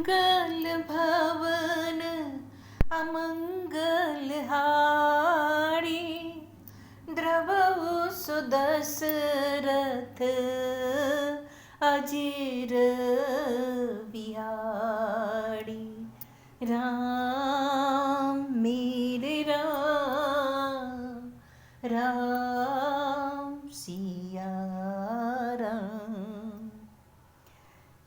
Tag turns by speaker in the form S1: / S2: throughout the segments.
S1: मंगल भवन अमंगल हारी, द्रवहु सुदशरथ अजीर बिहारी। राम मेरे राम, राम सिया राम।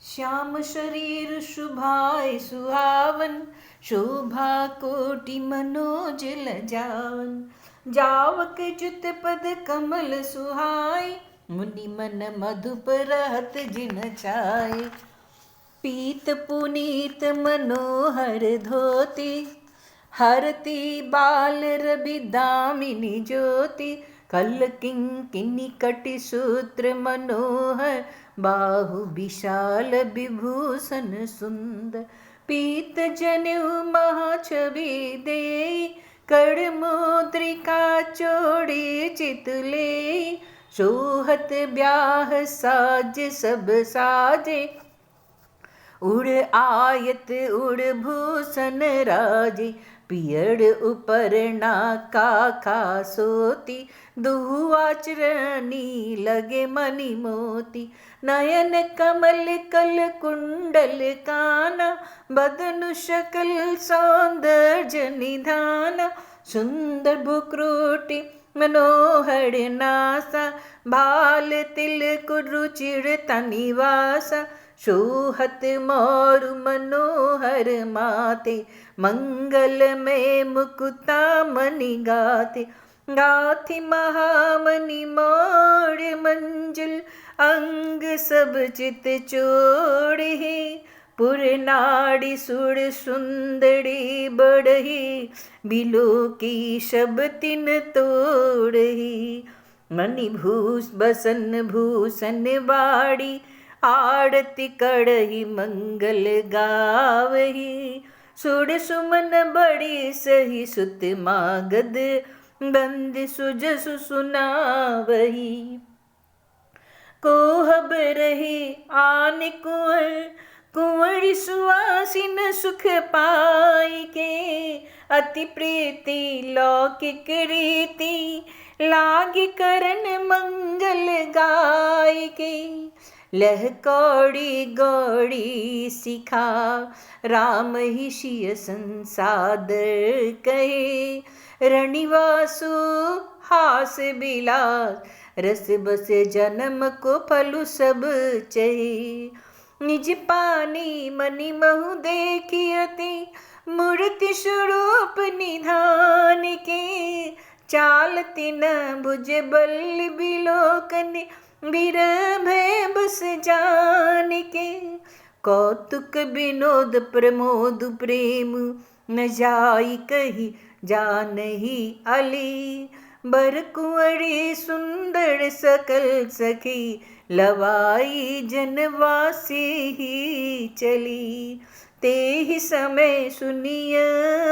S1: श्याम शरीर शुभाय सुहावन, शोभा कोटि मनोज लजावन। जावक जुत पद कमल सुहाय, मुनि मन मधुप रहत जिन छाय। पीत पुनीत मनोहर धोती, हरति बाल रवि दामिनी ज्योति। कल किंकिनी कटि सूत्र मनोहर, बाहु विशाल विभूषण सुंदर। पीत जनेऊ महाछवि देई, कड़ मुद्रिका चोड़ी चित लेई। सोहत ब्याह साज सब साजे, उड़ आयत उड़ भूषण राजे। पियड़ उपरना काका सोती, दुहु आचरणी लगे मणि मोती। नयन कमल कल कुंडल काना, बदनु शकल सौंदर्य निधाना। सुंदर भुक्रोटि मनोहर नासा, भाल तिलक रुचिर तनिवासा। शोहत मोरु मनोहर माते, मंगल में मुकुता मणि गाते। गाथि महामणि मोर मंजुल, अंग सब चित चोड़ही। पुर नाड़ी सुर सुंदरी बढ़ही, बिलो की शब तिन तोड़ही। मणिभूष बसन भूषण बाड़ी, आरती कड़ही मंगल गावही। सुर सुमन बड़ी सही सुत मागध, बंद सुजसु सुनावही। कोहब रही आन कुंवर, कुंवरी सुवासिन सुख पाई के। अति प्रीति लौकिक रीति, लागी करन मंगल गाय के। लह कौड़ी गौड़ी सिखा, राम ही शिय संसादर कहे। रಣಿवासु हास बिलास, रस बस जन्म को फलु सब चहे। निज पानी मनि महु देखियति, मूर्ति स्वरूप निधान के। चालति न भुज बल बिलोकन, विरभय बस जान के। कौतुक विनोद प्रमोद प्रेम, न जाई कही जानही अली। बर कुंवरी सुंदर सकल सखी, लवाई जनवासी ही चली। ते ही समय सुनिय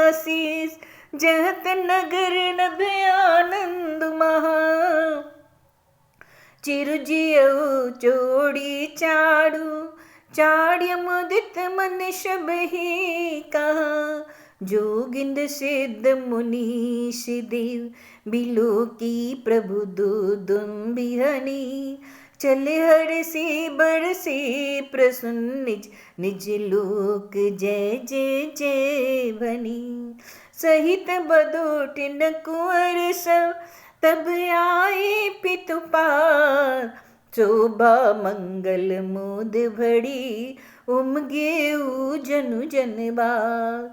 S1: आशीष, जहत नगर नभ आनंद महा। चिरुजियऊ चोड़ी चाड़ू, चाड़्य मुदित मन शबहि कहा। जोगिंद सिद्ध मुनीष देव, बिलो की प्रभु दुदुम्बिहनी। चले हरषि बरषि प्रसन्न, निज निज लोक जय जय जय भनी। सहित बदोटिन कुंवर सब, तब आए पितु पार। शोभा मंगल मोद भड़ी, उमगे जनु जनबार।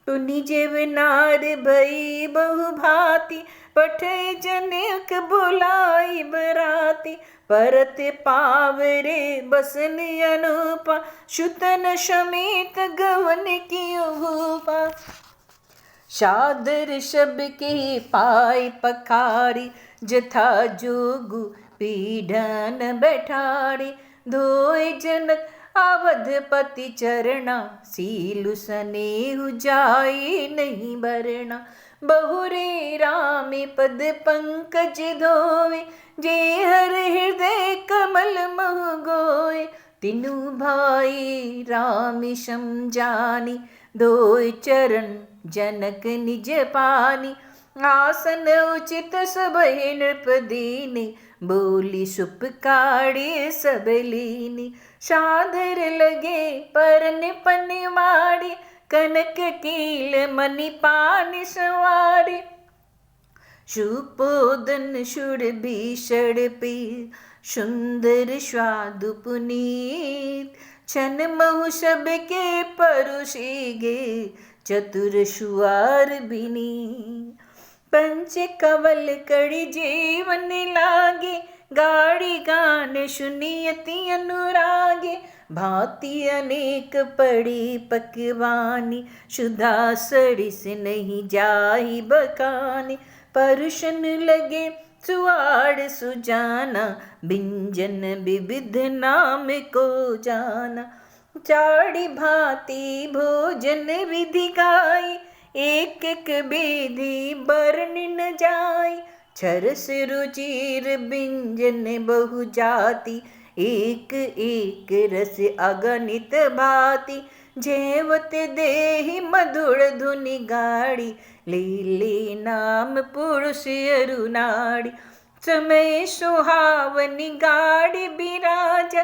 S1: तुनि जेव नार भई बहु भांति, पठै जनेक बुलाई बराती। परत पावरे बसन अनुपा, शुतन समेत गवन कियो भूपा। सादर सब के पाय पखारी, जथा जोगु पीढ़न बैठारी। धोए जनक अवधपति चरणा, सीलु सनेहु जाई नहीं बरना। बहुरे रामे पद पंकज धोए, जे हर हृदय कमल मह गोए। तिनु भाई राम समझानी, दोय चरण जनक निज पानी। आसन उचित सब नृप दीनी, बोली सुपकाड़ी सब लीनी। साधर लगे परन पन माड़ी, कनक कील मणि पानी सवारी। सुपोदन सुर भीषण पी, सुंदर स्वादु पुनीत। छन महु सब के परुषी गे, चतुर सुआर बिनी। पंच कवल कड़ी जीवन लागे, गाड़ी गान सुनियति अनुरागे। भांति अनेक पड़ी पकवानी, सुधा सड़िस नहीं जाई बकानी। परुषन लगे सुआड़ सुजाना, बिंजन विविध नाम को जाना। चाड़ी भांति भोजन विधि गाई, एक एक विधि बरन न जाई। छरस रुचिर बिंजन बहु जाति, एक एक रस अगणित भांति। जेवत देहि मधुर धुनि गाड़ी, लीले नाम पुरुष अरुनाड़ी। समय सुहावनी गाड़ी बिराज,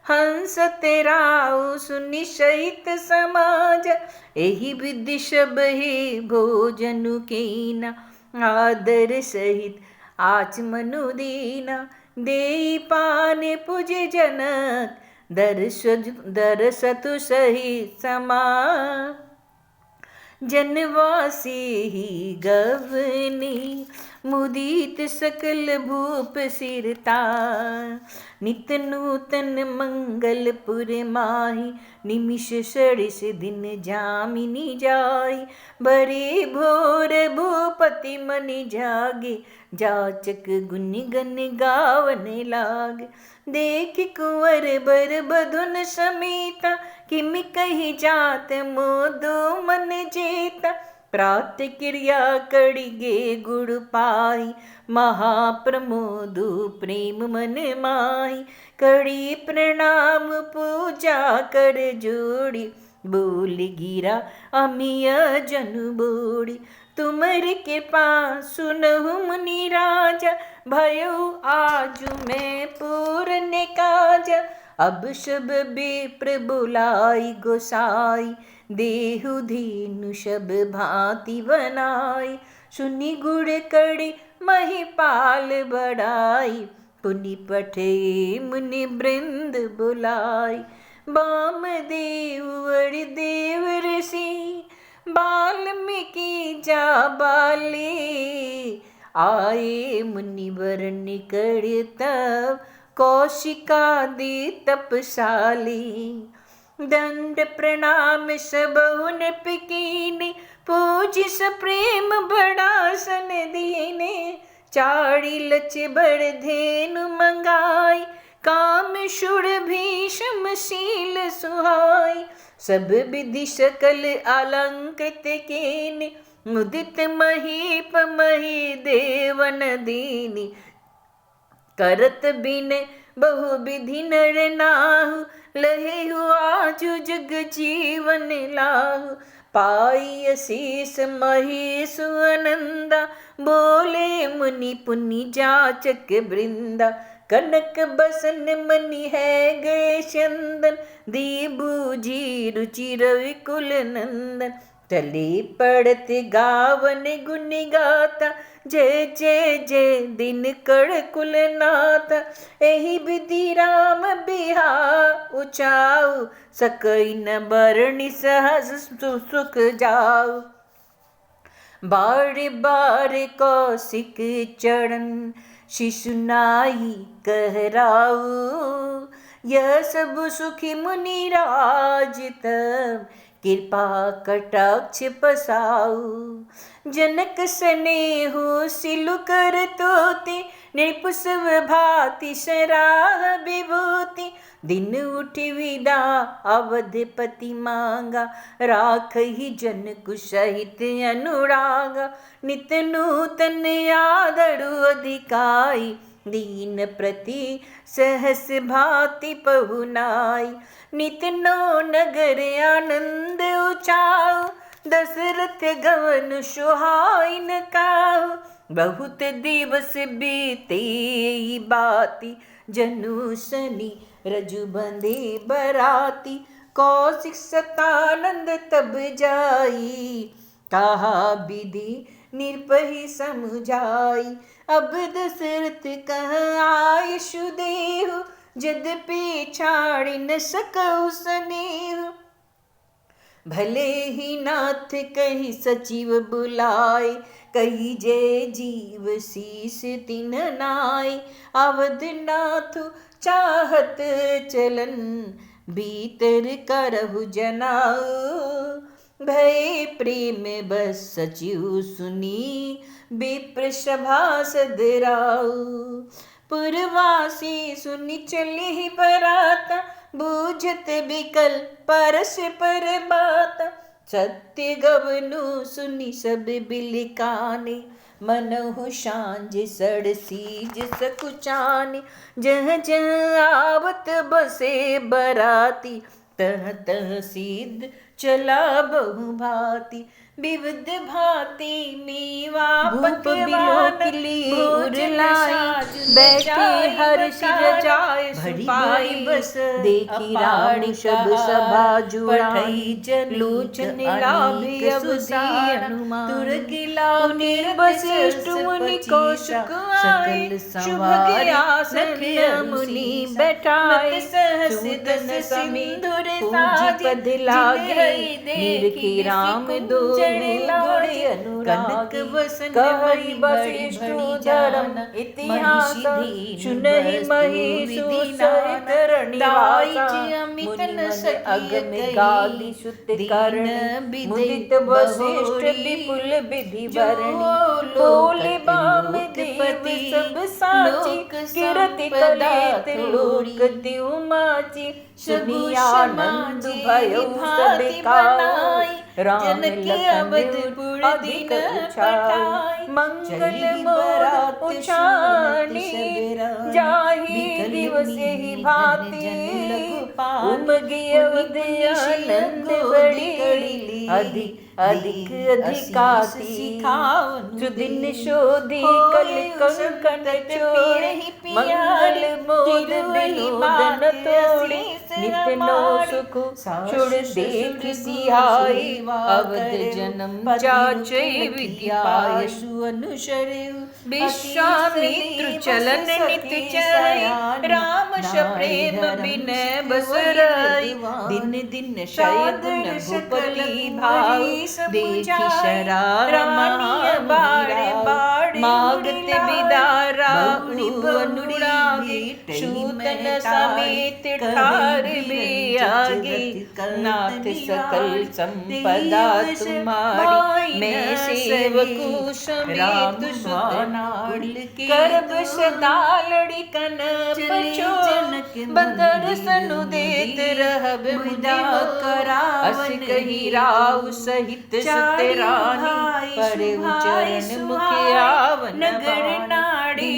S1: हंस तेराउ सुनि सहित समाज। एहि विधि सब ही भोजनु कीना, आदर सहित आचमनु दीना। देई पाने पुज जनक, दरसतु सहित समा। जनवासी ही गवनी, मुदित सकल भूप सिरता। नित नूतन मंगलपुर माही, निमिष सड़िस दिन जामिनी जाई। बड़े भोर भूपति मनि जागे, जाचक गुनि गन गावन लागे। देख कुंवर बर बधुन समीता, किमि कही जात मोदो मन जेता। प्रात क्रिया कड़ी गे गुड़ पाई, महाप्रमोदु प्रेम मन माही। कड़ी प्रणाम पूजा कर जोड़ी, बोल गिरा अमिय जनु बोड़ी। तुमर कृपा सुनहु मुनि राजा, भयो आजु मैं पूर्ण काज। अब सब विप्र बुलाई गोसाई, देहु धीनु सब भांति बनाई। सुनि गुड़ कड़ी महिपाल बढ़ाई, पुनि पठे मुनि वृंद बुलाई। बाम देव वर देव ऋषि, वाल्मीकि जा बाले। आए मुनिवर निकट तब, कौशिकादि तपशाली। दंड प्रणाम सबहु नृप कीने, पूजिस प्रेम बड़ासन दीने। चाड़ी लच बड़ धेनु मंगाई, काम शूर भीषम शील सुहाई। सब विधि सकल अलंकृत कीने, मुदित महीप मही देवन दीनी। करत बिन बहु विधि नर नाहु, लहे आजु जग जीवन लाहु। पाई असीस महेश आनंदा, बोले मुनि पुनि जाचक वृंदा। कनक बसन मनि है गए चंदन, दी बूझी रुचि रवि कुल नंदन। चली पड़त गावन गुण गाता, जय जय जय दिन कड़ कुल नाता। एहि विधि राम बिहार उचाऊ, सकई न बरनि सहज सुख जाऊ। बार बार कौशिक चरण, शिशु नाई कहराऊ। यह सब सुखी मुनि राज तब, कृपा कटाक्ष पसाऊ। जनक स्नेहु सिलु कर तोति, नृपुसव भाति सराह विभूति। दिन उठि विदा अवधपति मांगा, राखहि जनकु सहित अनुरागा। नित नूतन आदरु अधिकाई, दीन प्रति सहस भांति पहुनाई। नित नो नगर आनंद उचाओ, दशरथ गवन सुहाइन काहू। बहुत दिवस बीते बाती, जनु सनी रजु बंधे बराती। कौशिक सतानंद तब जाई, कहा विधि निर्भय समुझाई। अब दशरथ कह आयशु देहु, यद्यपि छाड़ न सकौ स्नेह। भले ही नाथ कही सचिव बुलाए, कही जय जीव शीस तिन नाय। अवध नाथ चाहत चलन, भीतर करहु जनाऊ। भय प्रेम बस सचिव सुनी, विप्र सभा सदराऊ। पुरवासी सुनि चले ही बराता, बूझत बिकल परस पर बाता। सत्य गवनु सुनि सब बिलकाने, मनहु सांझ सड़ सीज सकुचाने। जह जह आवत बसे बराती, तह तह सिद्ध चला बहु भांति। विविध भांति मीवा पकवान, उरलाई बैठे हर्ष रजाए। भरी बस देखी राम शब सभा जुड़ाई। लोचन लाभी अवधि अनुमान, तुरग लाउने वशिष्ठ मुनि कौशिक आए। शुभ आसन मुनि बैठाए, सुदन सिंधुर पद लागे। निरखी राम दो गुणे अनुराग, कहि वशिष्ठ धर्म इतिहास। सुनहि महीषु सहित रणिवास, मुनि मन अगम गादी सुत कर्ण। मुदित वशिष्ठ विपुल विधि वर्णि, बोले बाम देव सब साची। कीर्ति कलेत लोक त्यु माची, सुनि आनंद भयो सब काई। राम लखन अधिक उछाई, मंगल मोद उछानी। जाहि दिवस ही भांति, उमगी अवध आनंद बड़ी। अधिक अधिकाती, सुदिन शोधी कल कंकण चोरी। मंगल मोद विनोदन तोड़ी, नित नो सुख छुड़ देख सिहाई। अवध जन्म जाचै विधि पाय, अनुसरेउ। विश्वामित्र चलन नित चरै, राम प्रेम बिन बस रई। दिन दिन शयन भूपति भाव, देखी शरारमानिय बाड़े बाड़े। मागत बिदारा अनुरागे, सूतन समेत ठार बे आगे। नाथ सकल संपदा तुम्हारी, मैं सेवकु समेत सुतनाड़ी। करब सदा लड़िकन पछो, बदर सनु देत रहब मुदा करावन। अस कही राव सहित सतरानी, परे चरण मुख आवन। नगर नाड़ी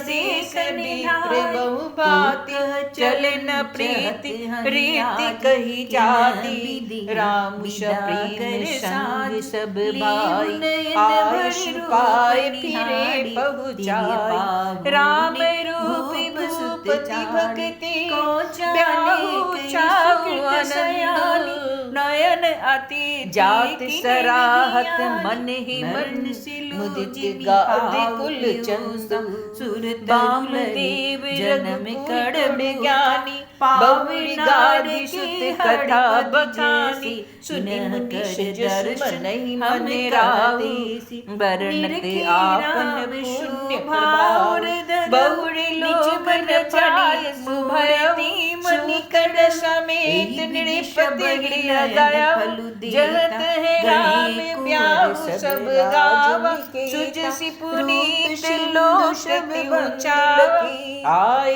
S1: देख विप्र बहु भांति, चले न प्रीति रीति कही जाति। राम प्रेम संग सब भाई, आयुष पाए फिरे पहुँचाई। राम रूपी भूपति भक्ति, ब्याहु छाऊ आनंद। नयन अति जात सराहत, मन ही मन मुदित गादि कुल चंदु। सुरबाम देव जन्म कड़ ज्ञानी, बहुरी गादि सुत कथा बखानी। सुनि मुनिष दर्शन नहीं मन रादेसी, वर्णत आपन शून्य प्रभाव। बहुरी लोक रचाय सुभयति, मुनि कड़ समेत नृपति गृह गया। जगत है राम ब्याहु सब गावा, सुजसि पुनीत लोक ऊंचाई। आए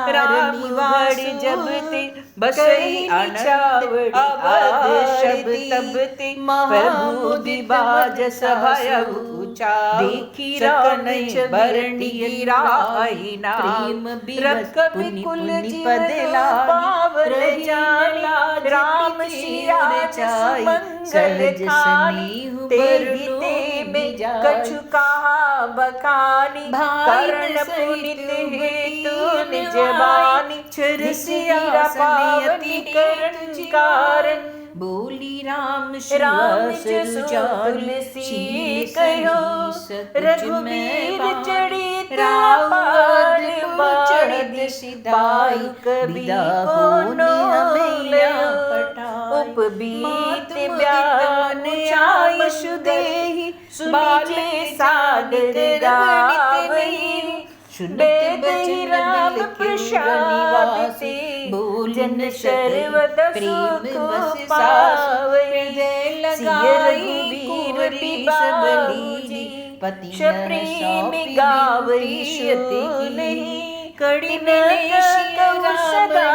S1: राम वाड़ जब ते, बसई अनंत अवध शब तब ते। प्रभु दिबाज सभा चाऊ
S2: देखी राम
S1: भरणी गिराई ना
S2: प्रेम
S1: रख विकुल जीवन पावल जानी राम सिया सुमंगल ठानी तेहि ते में कछु कहा बखानी करण पुनित हेतु निज बानी छरसिया पावनी करण कारण
S2: बोली राम
S1: तुलसी कहो रघुबीर चढ़ित
S2: रावण
S1: चढ़ित सिधाई कभी कोनो उपबीत ब्यान आयु देहि बाले सागर गावई वेद राम प्रसाद से
S2: बोलन
S1: सर्वत
S2: प्रेम बस
S1: पावई
S2: लगाई
S1: वीर
S2: सबली
S1: पति प्रेम गावई नहीं कड़िन कहु सदा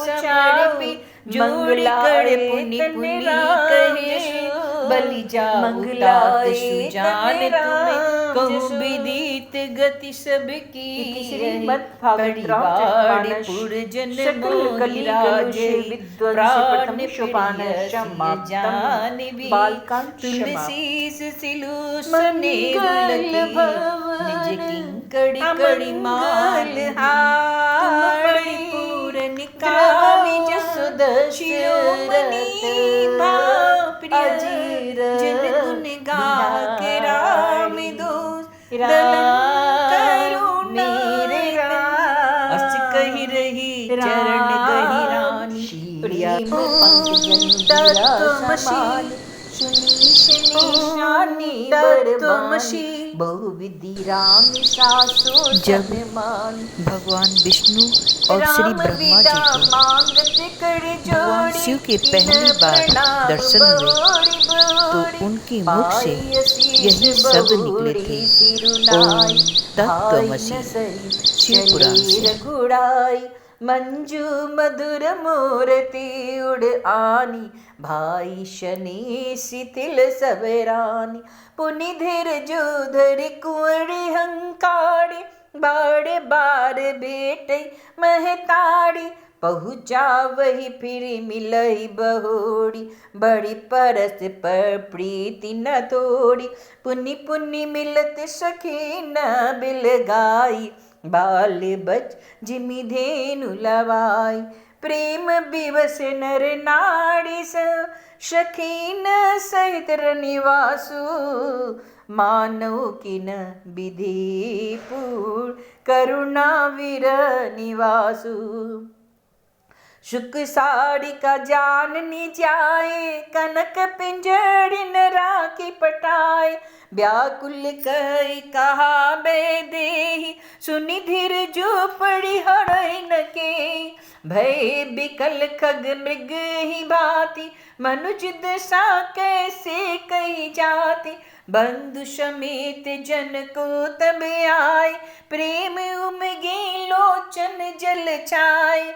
S1: उचारपि मंगलाय पुनि पुनि कहे
S2: बलि
S1: मंगलाय
S2: सुजान तुम्हें कहूँ विदित गति सबकी पुरजन जान तुलसीस सिलु सने निज किंकड़ी कड़ी माल हाड़ी पूरन कामिज
S1: शिरोमणि
S2: अजीर
S1: जन गुण गा के राम दोष
S2: मेरे अस कही रही चरण गही रानी प्रियम पंकजन बहुविधि राम सासो
S1: जब
S2: मान
S1: भगवान विष्णु और श्री ब्रह्मा जी को भगवान शिव के पहली बार दर्शन हुए तो उनके मुख से यही शब्द निकले थे, ओम तत्त्वमसि। शिव पुराण से
S2: मंजू मधुर मूर्ति उड़ आनी भाई शनि शिथिल सबरानी पुनि धीर जो धरि कुंवरी हंकाड़ी बाड़ बार बेटे महताड़ी पहुँचा वही फिर मिलई बहोड़ी बड़ी परस पर प्रीति न तोड़ी पुनि पुनि मिलत सखी न बिल गाई बाल बच जिमि धेनु लवाई प्रेम विवश नर नाड़ी सखीन सहित निवासु मानव किन विधि पूर्ण करुणा वीर निवासु शुक साड़ी का जाननी जाए कनक पिंजड़िन राखी पटाए व्याकुल कई कहा बे देहि सुनि धीर जो पड़ी हड़ई न के भय बिकल खग मृग ही भांति मनुज दशा कैसे कही जाती बंधु समेत जन को तब आए प्रेम उमगे लोचन जल छाए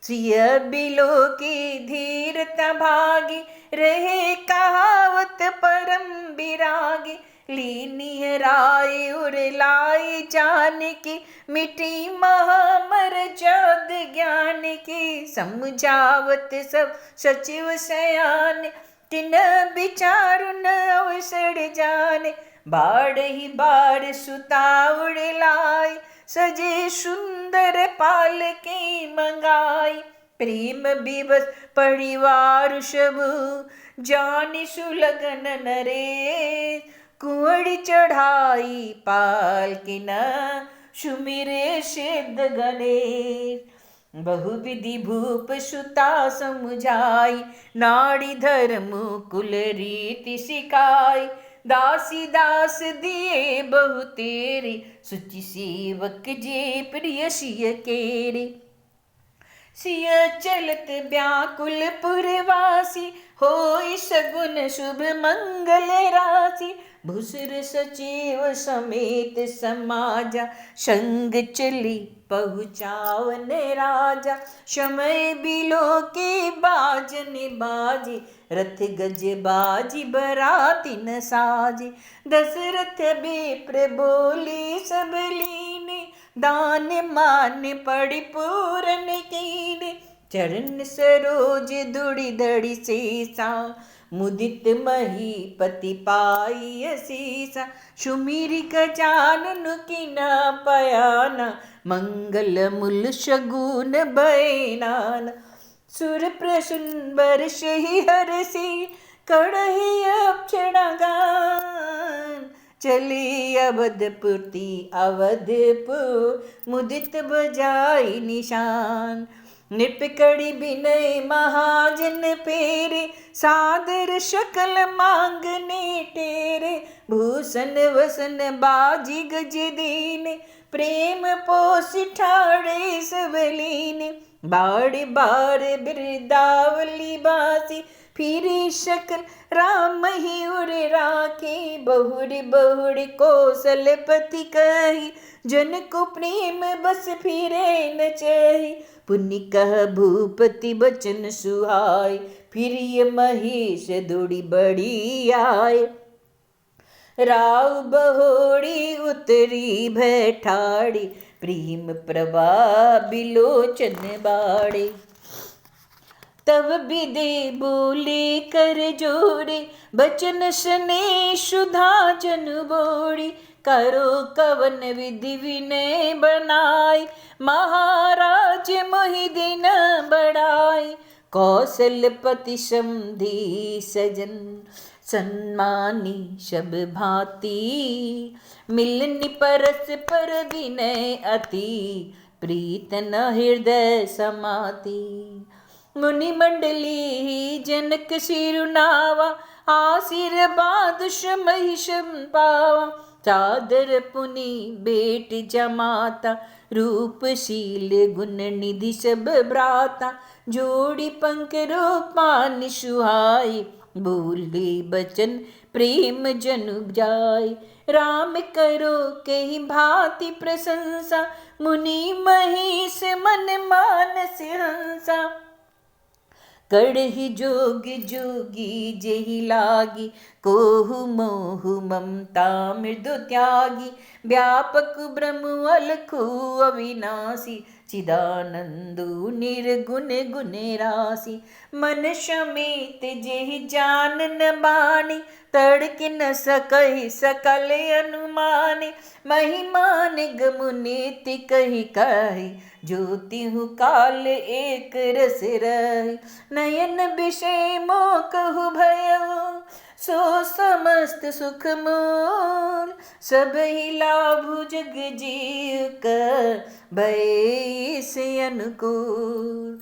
S2: सिय बिलो की धीरता भागी रहे कहावत परम विरागी लीनी राय उर लाई जान की मिटी महामर जद ज्ञान की समझावत सब सचिव सयान तिन विचारु न अवसर जाने बाढ़ ही बाढ़ सुता उड़ लाई सजे सुंदर पाल के मंगाई प्रेम विवश परिवार सबु जानि सुलगन नरे कुंवड़ी चढ़ाई पाल के न सुमिरे सिद्ध गणेश बहुविधि भूप सुता समुझाई नाड़ी धर्म कुल रीति सिखाई दासी दास दिए बहु तेरे सुचि सेवक जे प्रिय सिय केरे सिय चलत व्याकुल पुरवासी होई सगुन शुभ मंगल राशि, भूसुर सचिव समेत समाजा, संग चली पहुँचावन राजा। समय बिलो के बाजन बाजे, रथ गज बाजी बराती न साजे। दशरथ विप्र बोले सब लीने, दान मान पड़ि पूरन कीने। चरण सरोज दुड़ी दड़ी शेषा, मुदित महीपति पाई असीसा। सुमिर गजानन कीना पयाना, मंगल मूल शगुन बैनाना। सुर प्रसन्न बरसहि हरषि, कढ़हि अक्षण गान। चली अवधपुरी अवधपुर, मुदित बजाई निशान। नृप कड़ि विनय महाजन पेरे, सादर सकल मांगने टेरे। भूषण वसन बाजी गज दीने, प्रेम पोष ठाड़े सब लीने। बाड़ बार बिरदावली बासी, फिरी सकल राम ही उर राखे। बहुरी बहुरी कौशलपति कही, जन को प्रेम बस फिरे न चाही। पुण्य कह भूपति बचन सुहाय, फिर ये महेश दौड़ी बड़ी आए। राव बहोड़ी उतरी बैठाड़ी, प्रेम प्रभा बिलोचन बाड़े। तब विदे बोले कर जोड़े, बचन सने सुधा जन बोड़ी। करो कवन विधि विनय बनाई, महाराज मोहि दिन बढ़ाई। कौशलपति समधी सजन, सम्मानी सब भांति। मिलनि परस पर विनय अति, प्रीतन हृदय समाति। मुनि मंडली जनक सिरुनावा, आशीर्वाद महिषम पावा। चादर पुनि बेट जमाता, रूपशील गुण निधि सब भ्राता। जोड़ी पंख रूपान सुहाई, बोले बचन प्रेम जनु जाय। राम करो कही भांति प्रशंसा, मुनि महेश मन मानस हंसा। कड़हि जोगी जोगी जेहि लागी, कोहु मोहु ममता मृदु त्यागी। व्यापक ब्रह्म अलखु अविनाशी, चिदानंदु निर्गुण गुण राशि। मन समेत जेहि जानन बानी, तड़क न सकहि सकल अनुमानि। महिमा निगम नीति कही कही, ज्योति हूँ काल एक रस रही। नयन विषय मोह कहु भयउ, सो समस्त सुख मूल। सब ही लाभु जग जीव कर, भय से अनुकूल।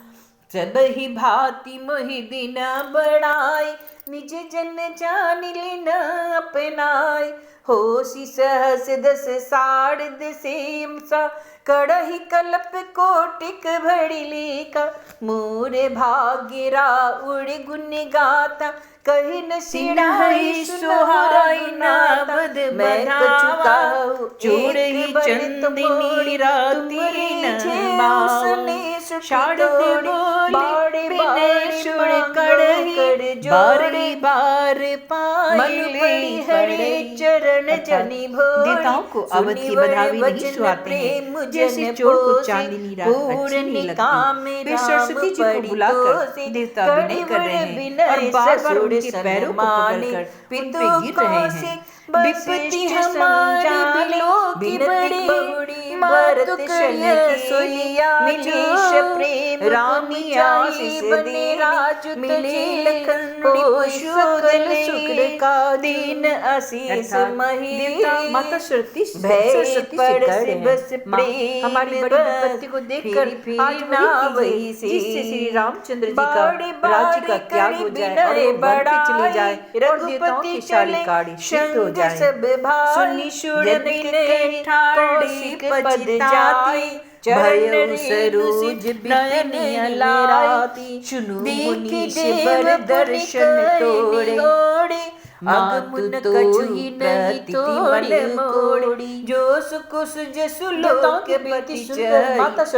S2: सब ही भांति मोहि दिन बढ़ाई, निज जन जान लेन अपनाय। होसी सहस दस साढ़ दसेम सा, कड़हि कल्प कोटिक भड़ी लेका। मोरे भाग्यरा उड़ गुण गाता, कही न सिड़ाई सुहाई नाबद बधावा। चूड़ ही चंदनी राती न शाड़ बोली बिने सुर कड़ही। बारी बार पाई हरे चरण जनि भोरी।
S1: देवताओं को अवध की बधाई नहीं सुहाते हैं, जैसे चोर को चांदनी रात अच्छी नहीं लगती। वे सरस्वती जी को बुलाकर देवता विनय कर रहे हैं और बार बार उनके पैरों को पकड़कर उन पे गिर रहे हैं। विपत्ति हमारी बिलो की बड़ी, मातु करिय सोइया मिलेश प्रेम। रामी आशीष दे राज मिले लखन, सकल शुक्र का दीन आशीष मही। माता सरस्वती से कर रहे हैं। हमारी बड़ी विपत्ति को देखकर आज वही जिससे श्री रामचंद्र जी का राज्य का त्याग हो जाए और वो वन पे चले जाए और देवताओं की सारी गाड़ी सिद्ध हो जाए। सुनी सुर बिन ठाड़ी पद जाती,
S2: चरण सरोज नयन लाती, देखी देव दर्शन तोड़े, मातु तोहि नहीं तोड़ि मोड़ी, जो सुकुस जसु लोक पति चढ़ी,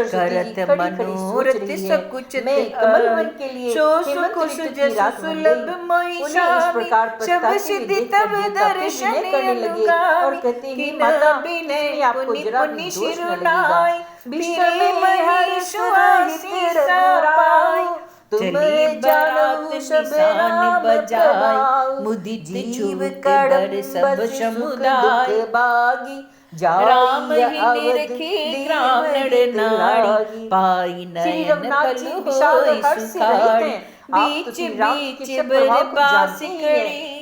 S2: करत मनोरथ सकुच कमल के लिए सो सुकुस जसु सुलभ महिषामि, सब सिद्धि तब दर्शन करने लगे और कहते हैं माता बिनय पुनि पुनि शिरुनाई, विश्व में हर सुहासिनी पाई,
S1: चलिए बारात निशान बजाए, मुदित जीव कर सब समुदाय,
S2: बागी
S1: राम ही निरखे ग्राम नर नारी, पाई नयन कलु होई सुखाड़ी, बीच बीच बरबास करे,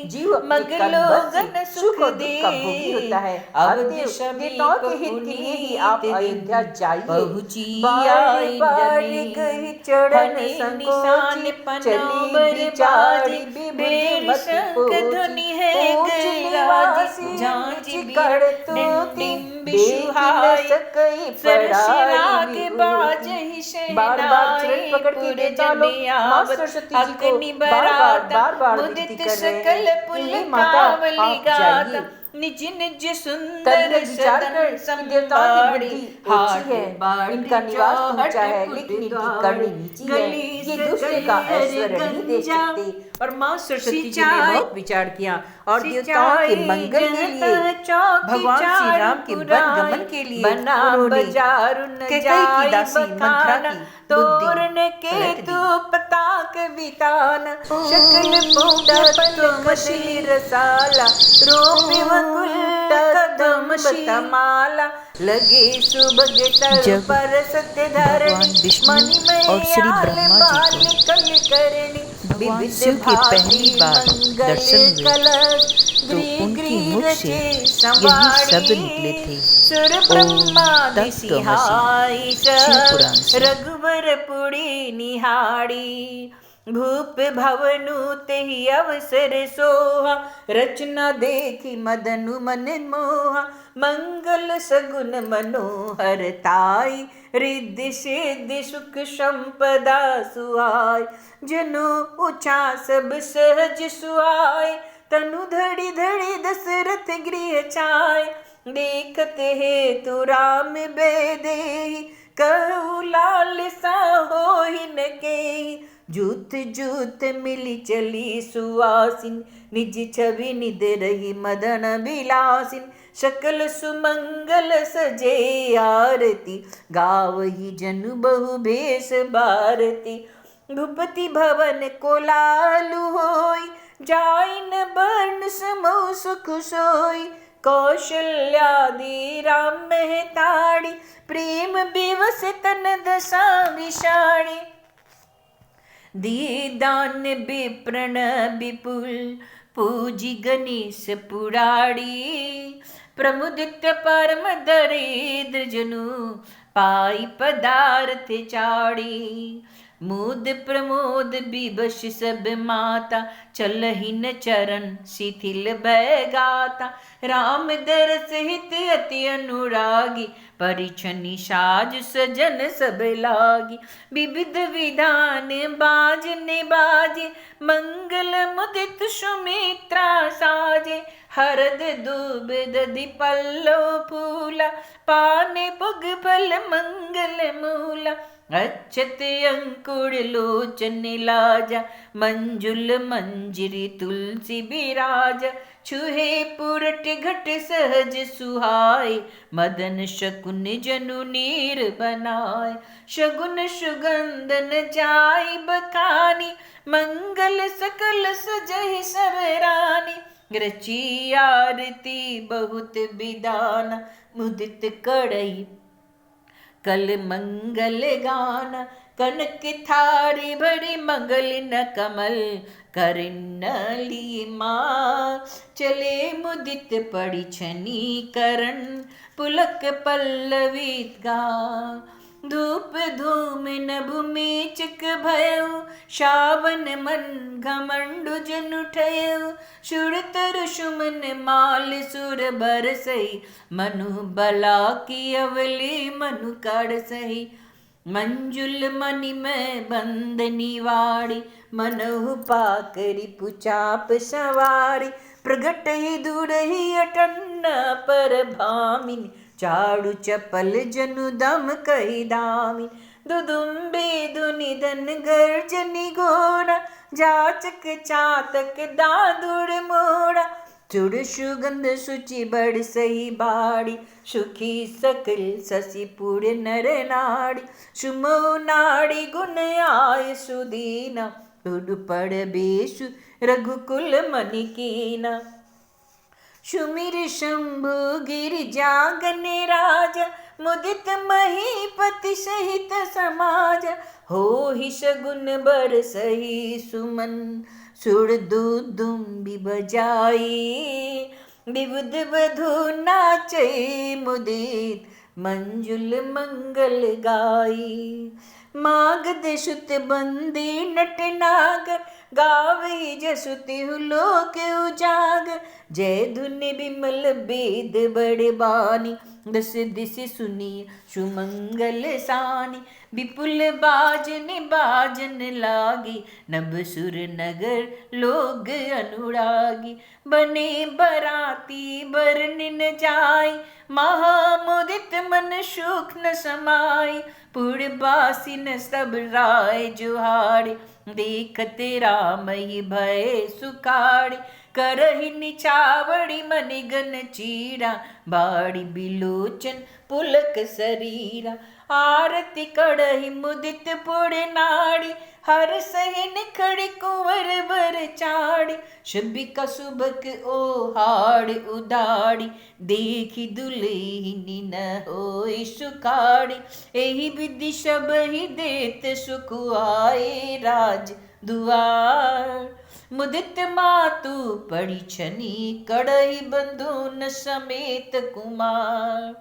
S1: मगलो गन सुख दे, अब देवताओं के हित के लिए ही आप अयोध्या जाइए, पहुँची आई गई चरण निशान पनावर बाजी, बेर शंख ध्वनि है गैराजी, झांझी डिम्ब सुहाई, सरस राग बाजहि शहनाई, पुर जमे आवत अग्नि बराता, मुदित सकल पुलकावली गाता, निज निज सुंदर सदन संबाड़ी, हाट बाड़ी
S2: इनका निवास ऊंचा है लेकिन इनकी करनी नीची है, ये दूसरे का ऐश्वर्य नहीं दे सकते। और माँ सरस्वती जी ने बहुत विचार किया और देवताओं के मंगल के लिए, भगवान श्री राम के वनगमन के लिए उन्होंने कैकेयी की दासी मंथरा की
S1: तोरण के तू पताक बिताना, शकल पोंड मछली रसाला, रूप वकुल कदम तमाला, लगे सुबह तर पर सत्य धरणी, मणिमय और श्री ब्रह्मा जी को
S2: कल करणी,
S1: भगवान शिव की पहली बार दर्शन हुए तो उनकी मुख से यही शब्द निकले थे, ओम तत्त्वमसि। शिवपुराण से
S2: रघुवर पुरी निहाड़ी, भूप भवनु तेहि अवसर सोहा, रचना देखी मदनु मन मोहा, मंगल सगुन मनोहर ताई, रिद्धि सिद्धि सुख संपदा सुहाय, जनु ऊंचा सब सहज सुहाय, तनु धड़ी धड़ी दशरथ गृह छाय, देखते हे तु राम बेदेहि, कहु लाल सा होहि न केहि, जूत जूत मिली चली सुवासिन, निज छवि निध रही मदन बिलासिन, सकल सुमंगल सजे आरती, गावही जनु बहु भेष भारती, भूपति भवन कोलालु होई, जाइन बर्ण समो सुख सोई, कौशल्यादि राम महताड़ी, प्रेम विवश तन दशा विषाणी, दिए दान विप्रण विपुल, पूजी गणेश पुराड़ी, प्रमुदित परम दरिद्र जनु, पाई पदार्थ चाड़ी, मोद प्रमोद विवश सब माता, चलहि न चरण शिथिल भय गाता, राम दरस हित अति अनुरागी, परिछनि साज सजन सब लागी, विविध विधान बाजने बाजे, मंगल मुदित सुमित्रा साजे, हरद दूब दधि पल्लो फूला, पाने पुग फल मंगल मूला, अक्षत अंकुर लोचन लाजा, मंजुल मंजरी तुलसी बिराजा, छुहे पुरट घट सहज सुहाय, मदन शकुन जनु नीर बनाय, शगुन सुगंधन जाय बखानी, मंगल सकल सजहि सब रानी, रची आरती बहुत विदाना, मुदित कड़ई कल मंगल गाना, कनक थारी भरी मंगल न कमल, करन ली माँ, चले मुदित पड़ी छनी करण, पुलक पल्लवित गा, धूप धूम नभ मेचक भयउ, शावन मन घमंडु जन उठयउ, सुरतर सुमन माल सुर बरसई, मनु बला की अवली मनु कर सही। मंजुल मणि में बंदनी वाड़ी, मनहु पाकरी पुचाप सवारी, प्रगट ही दूर ही अटन्न पर भामिनी, चाड़ू चपल जनु दम कही दामिनी। दुदुम्बे दुनिधन गर्जनी घोड़ा, जाचक चातक दादुड़ मोड़ा, चुड़ सुगंध सुचि बड़ सही बाड़ी, सुखी सकल शशिपुर नर नाड़ी, सुमो नाड़ी गुण आय सुदीना, उड़ पड़ बेसु रघुकुल मनि कीना। सुमिर शंभु गिरिजा गने राजा, मुदित महीपति सहित समाज, हो ही सगुन बर सही सुमन, सुर दुदुम्बि बजाई, विबुध बधु नाचई मुदित, मंजुल मंगल गाई। मागध सुत बंदी नट नागर, गावई जसुति लोक उजागर, जय धुन बिमल वेद बड़े बानी, दस दिश सुनी सुमंगल सानी। विपुल बाजन बाजन लागी, नभ सुर नगर लोग अनुरागी, बने बराती बरनिन जाई, महामुदित मन सुख न समाई, पुरबासिन सब राय जुहाड़ी, देखत राम ही भय सुखाड़ी, करहि निछावड़ी मनिगन चीरा, बाड़ी बिलोचन पुलक शरीरा। आरती कड़हि मुदित पुर नाड़ी, हर सही निखड़ी कुंवर बर चाड़ी, शबिका सुबक ओहाड़ उदाड़ी, देखी दुल्हिनी न होई सुखाड़ी, एहि विधि सब ही देत सुख आए राज दुआर। मुदित मातु पड़ी छनी, कड़हि बंधुन समेत कुमार,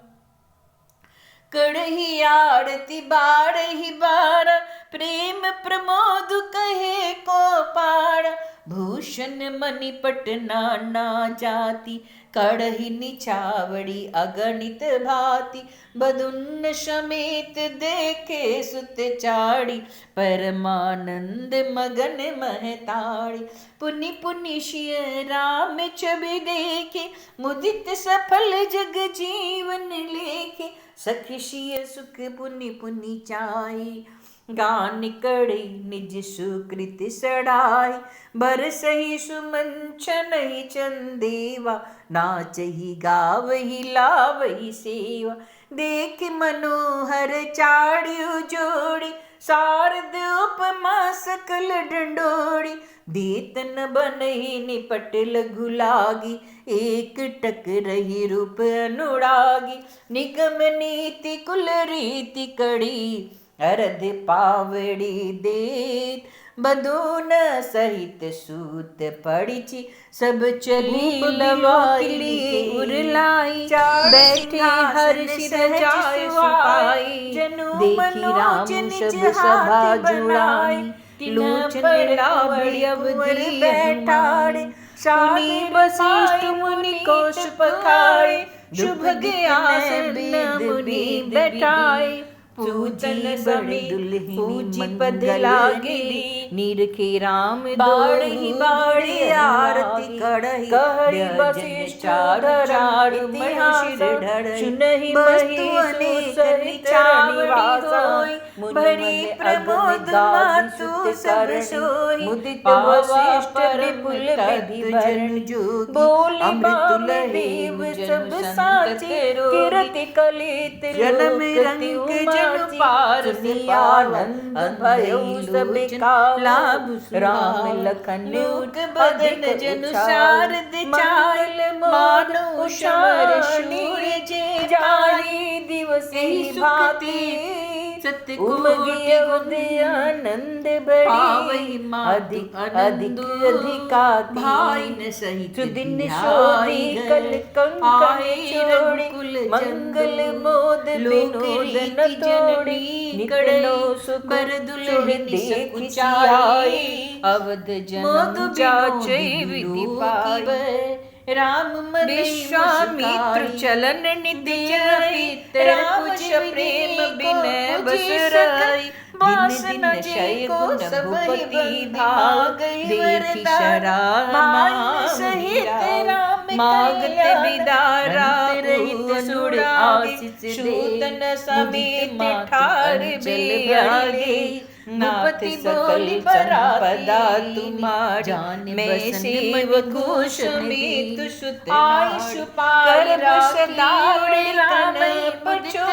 S2: कड़हि आरती बारहि बार, प्रेम प्रमोद कहे को पार, भूषण मणिपट नाना जाति, कड़हि निछावड़ी अगणित भांति, बधुन समेत देखे सुत चाड़ी, परमानंद मगन महताड़ी। पुनि पुनि सिय राम छवि देखे, मुदित सफल जग जीवन लेखे, सखी सिय सुख पुनि पुनि चाई, गान कड़े निज सुकृत सड़ाई, बरसहि सुमन छनहि चंदेवा, नाचहि गावहि लावहि सेवा। देख मनोहर चाड़ियो जोड़ी, शारद उपमा सकल डंडोड़ी, देतन बनहि निपट लघु लागी, एक टक रही रूप अनुरागी, निगम नीति कुल रीति कड़ी, अरध पावड़ी देत बधून सहित सूत पड़िछि, सब चली लवाई उरलाई, बैठे हर्षि सहज सुहाई, देखी राम सब सभा जुड़ाई, लोचन लावड़ी अवधि बैठाड़े, मुनि वशिष्ठ मुनि कौशिक खाए, शुभ ज्ञान वेद मुनि बैठाए, पूजी बड़े पूजी पद लागे, निरखे राम बाड़ी बाड़ी आरती कड़हि, कहरि वशिष्ठ चारु महीषि सुनहि महीषु सहित निवास, भरी प्रमोद मातु सब सोई, मुदित वशिष्ठ विपुल विद्युजन जोगी, बोले बामदेव सब साचे, कीरति कलित जन्म रंग पार आनंद भयो सब लाभ, राम लखन लोक बदन जनु शारद चाल, मानो समर शूर जे जाई, दिवस भांति उमगे उदयानंद बड़ी अधिक अधिक अधिकाति
S1: भाई न सहित
S2: सुदिन शोधी कल कंकण छोड़ी मंगल मोद विनोदन तोड़ी निकलो सुख देख सियाई अवध जन्म जाचे विधि पाई
S1: राम
S2: विश्वामित्र चलन नित्य राम प्रेम बिन बस रही वासना जय को सबहि भाग देखी शराब सहित राम मागत बिदारा सुड़ आशीष सूतन समेत ठार बिलियागे नाथ सकल संपदा तुम्हारी मैं सेवक समेत सुत आयुष पार सदाड़ राम बचो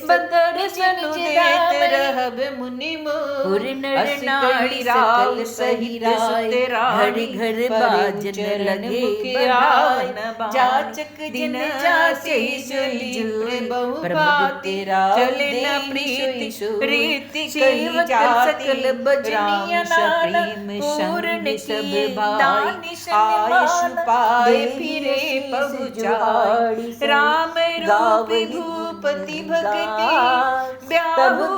S2: बदर जनु देत रहब मुनि मोर नर नारी राव सहित सुत घड़ी घर बाजन लगे बधाई जाचक दिन जाचे सुली बहु बात चले न प्रीति रीति कही सकल बजनिया प्रेम पूर्ण सब भाई आयुष पाए फिरे पहुँचाई राम रूप भूपति भक्ति ब्याहु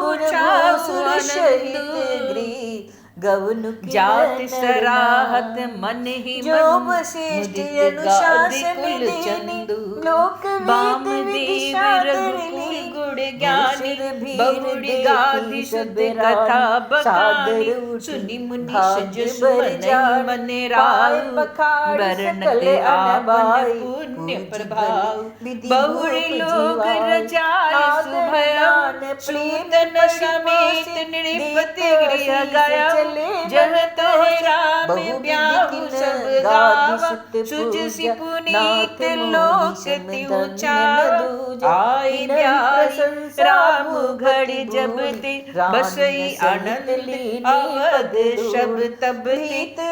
S2: गवन जात सराहत मन ही जो वशिष्ठ अनुशासन चंदू लोक बाम देव रघुकुल गुण ज्ञानी बहुड़ी गादी शुद्ध कथा बखानी सुनि मुनि सज सुमन मन राव वरनत आपन पुण्य प्रभाव बहुड़ी लोग रजाय सुभयान प्रीतन समेत नृपति गृह गया जन तोहि राम ब्याहु सब गावा सुजसि पुनीत लोक तिहु चावा आए व्यास राम घड़ी जब ते बसई आनंद अवध शब तब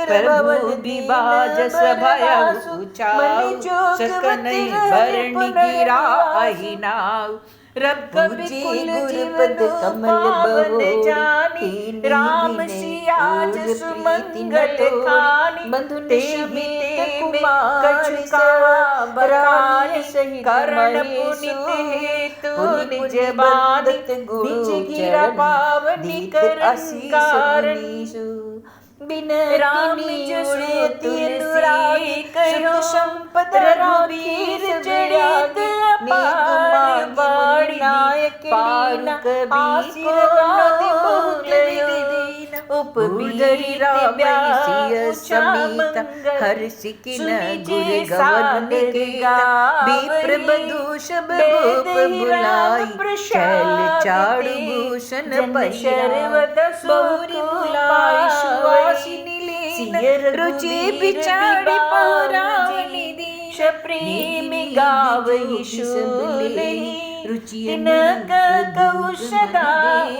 S2: प्रभु विवाज सभया उचाव सकनई भरणी गिरा अहि नाव रब कवि कुल जीवन कमल बवन जानी राम सियाज सुमंगल खानी बंधु निशमित कुमार कछुका बरान सहित कर्ण पुनित हेतु निज बाधित गुरु गिरा पावनी कर बिन राम जुड़े तुलसी करो संपद रघुवीर जड़ित अपार बाड़ी नायक लीना आशीर्वाद बहुलदीन उपबीरी रामसिय समेत हर सिकिन गुर गवन निकेता विप्र बधूषभ भूप बुलाई शैल चारु भूषण शर्वद सूरि बुलाई सुवासिनी लीन रुचि बिचारी पौरावनी दीश प्रेमी गावहि शूलहि रुचिन कहु सदा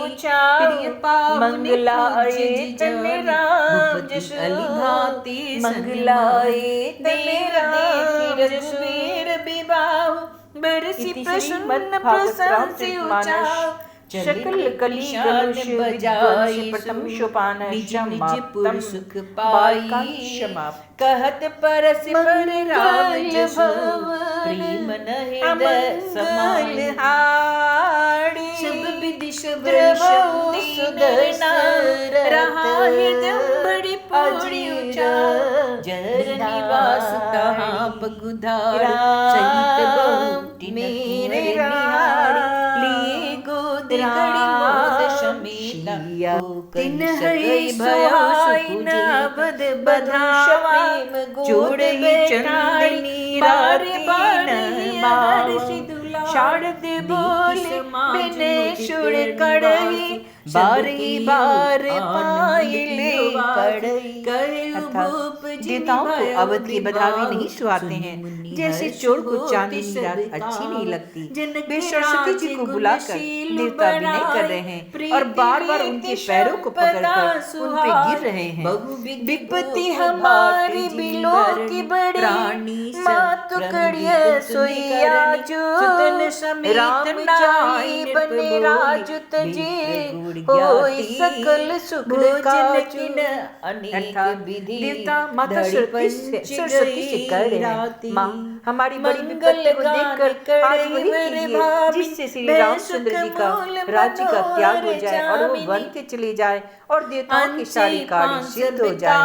S2: उचार मंगलाए तन राम जसु अलिभाति मंगलाए तन राम जसु वीर विवाह बरसी प्रसन्न प्रशंसी उचार शकल कली गलुष बजाई प्रथम शोपान समाप्तम सुख पाई कहत परस पर राम जसु प्रेम न हृदय समान हाड़ी शुभ विधि शुभ सुदर्शन रहा हृदय बड़ी पूरी ऊंचा जर निवास तहाँ पगुधार सहित बहुटी मेरे लिए गोद गड़ी मोद शमीला तिन हई भयाई नबद बधावा जोड़ चंदनी बारे बार शारद बोल बिने सुर कड़ही बारी बार पायले पड़ई। अर्थात देवताओं को अवध की बधाई नहीं सुहाते हैं, जैसे चोर को चांदनी रात अच्छी नहीं लगती। वे सरस्वती जी को बुलाकर देवता विनय कर रहे हैं और बार बार उनके पैरों को पकड़कर उन पे गिर रहे हैं। विपत्ति हमारी बिलों की बड़ी, माँ तो कड़िया सोइया जो, राम जाई बने राजुत जी, होई सकल सुख काजु। अर्थात देवता माता सरस्वती से कह रहे हैं, माँ हमारी बड़ी विपत्ति को देखकर आज वही कीजिए जिससे श्री रामचंद्र जी का राज्य का त्याग हो जाए और वो वन के चले जाए और देवताओं की सारी कार्य सिद्ध हो जाए।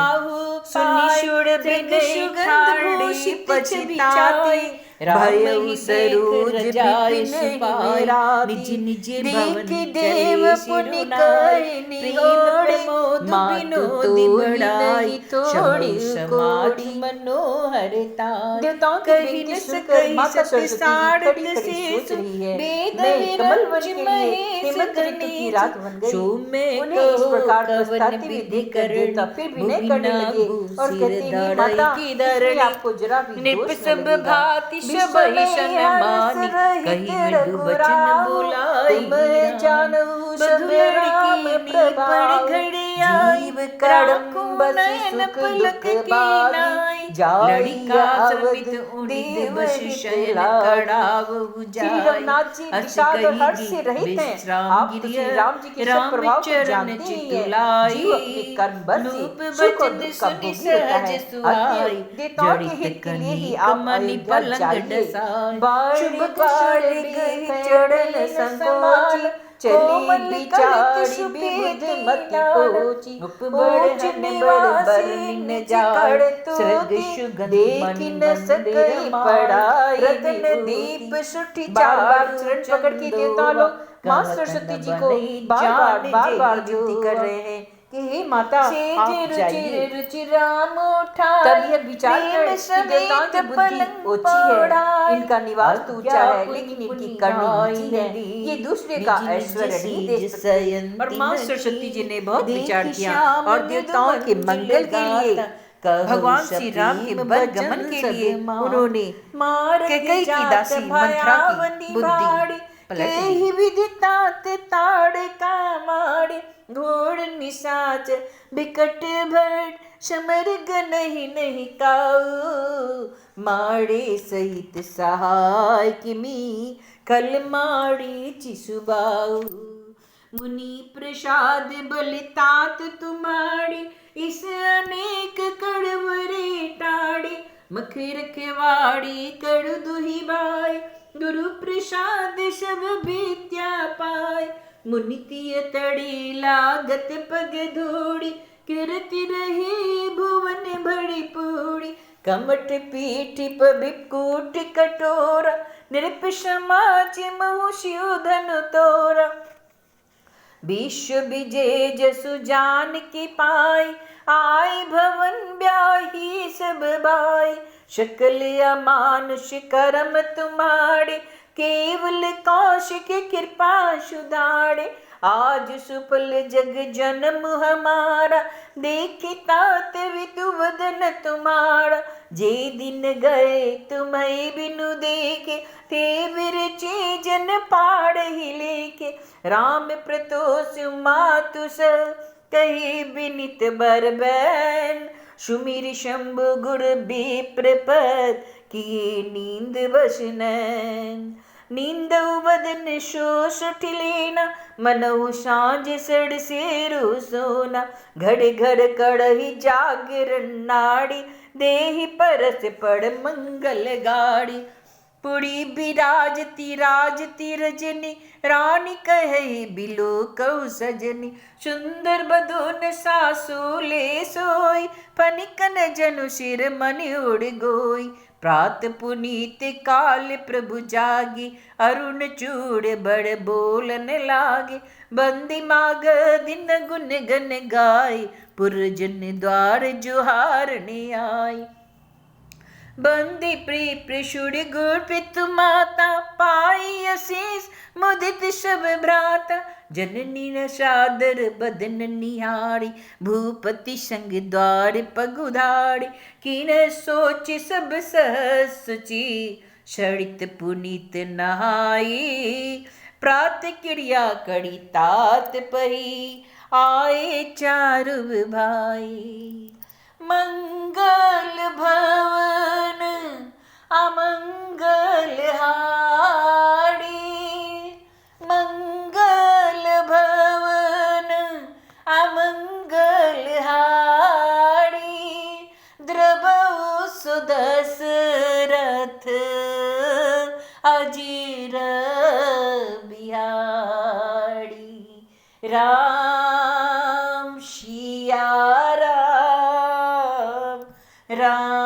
S2: सुनी शुड़ बिन ठाड़ी पछताई, भयउ सरोज बिपिन राती। निज निज भवन देव पुनि कहि निहोरे, मातु तोहि थोड़ी कोड़ी मनोहरता। देवताओं की विनती सुनकर माता सरस्वती खड़ी सोच रही है, मैं कमल वन के लिए हेमंत ऋतु की रात बन गई। उन्हें इस प्रकार पछताते हुए देखकर देवता फिर विनय करने लगे और कहते हैं, माता इसमें आपको जरा भी दोष न लगेगा। विश्वभूषण मानि कहि मृदु वचन बोलाई, जानऊ सब राम प्रभाव जीव कड़म नयन पलक कीनाई, लड़िका सर्पित उड़ित बसु शयन कड़ाव जाय। रघुनाथ जी विषाद और हर्ष से रहित हैं। आप तो श्री राम जी के सब प्रभाव को जानते ही हैं। जीव अपने कर्म बल से सुख और दुख का भोगी होता है। अतएव देवताओं के हित के लिए ही आप अयोध्या जाइए। बाड़ी बाड़ी चढ़न संकोची, चली बिचारी बुद्धिमति कोची। ऊंच निवासी निज कड़ तोगी, देखि न सकई पड़ाई। रत्न दीप सुठी बार चरण पकड़ के देवता लोग माँ सरस्वती जी को बार बार विनती कर रहे हैं कि हे माता आप जाइए। तब यह विचार कर कि देवताओं की बुद्धि ओछी है, इनका निवास तो ऊंचा है, लेकिन इनकी करनी नीची है, ये दूसरे का ऐश्वर्य नहीं दे सकते। और माँ सरस्वती जी ने बहुत विचार किया और देवताओं के मंगल के लिए, भगवान श्री राम के बर गमन के लिए उन्होंने कैकेयी की दासी मंथरा की बुद्धि केहि विधि तात ताड़का माड़े, घोड़ निशाच बिकट भट समर्ग नहीं काऊ। माड़े सहित सहाय किमी कल माड़ी चिसुबाऊ। मुनि प्रसाद बलितात तुम्हारी, इस अनेक कड़वरे टाड़ी। मखी रखवाड़ी कड़ दुही बाई, गुरु प्रसाद सब विद्या पाए। मुनि तिय तड़ी लागत पग धूड़ी, कीर्ति रही भुवन बड़ी पूड़ी। कमट पीठ बिकूट कटोरा, नृप समाज महु शिव धनु तोरा। विश्व विजय जसु जान की पाई, आई भवन ब्याही सब बाई। शकल अमानुष करम तुम्हारे, केवल कौशिक कृपा सुधारे। आज सुफल जग जन्म हमारा, देखी तात विदुवदन तुम्हारा। जे दिन गए तुम्हें बिनु देखे, ते विरचे जन पाड़ ही लेके। राम प्रतोष मातु सब कही विनित बर बैन। सुमिर शंभु गुर विप्रपद, किए नींद बस नैन। नींद बदन शो सुठी लेना, मनहु सांझ सड़ सेरो सोना। घड़ घड़ कड़ही जागर नाड़ी, देहि परस पड़ मंगल गाड़ी। पुरी बिराजती राजती रजनी, रानी कहे बिलो कऊ सजनी। सुंदर बदन सासु ले सोई, फनिकन जनु सिर मनि उड़ गोई। प्रात पुनीत काल प्रभु जागी, अरुण चूड़ बड़ बोलन लागे। बंदी माग दिन गुन गन गाय, पुरजन द्वार जुहारने आई। बंदी प्री प्रिशुड़ गुर पितु माता, पाई असीस मुदित सब भ्राता। जननी न सादर बदन निहारी, भूपति संग द्वार पगुधारी, कीन सोच सब सहस सुचि, शरित पुनीत नहाई, प्रात क्रिया करी तात पही, आए चारु भाई। मंगल भवन अमंगल हारी, मंगल भवन अमंगल हारी, द्रवहु सुदशरथ अजीर बिहारी। राम सिया राम, राम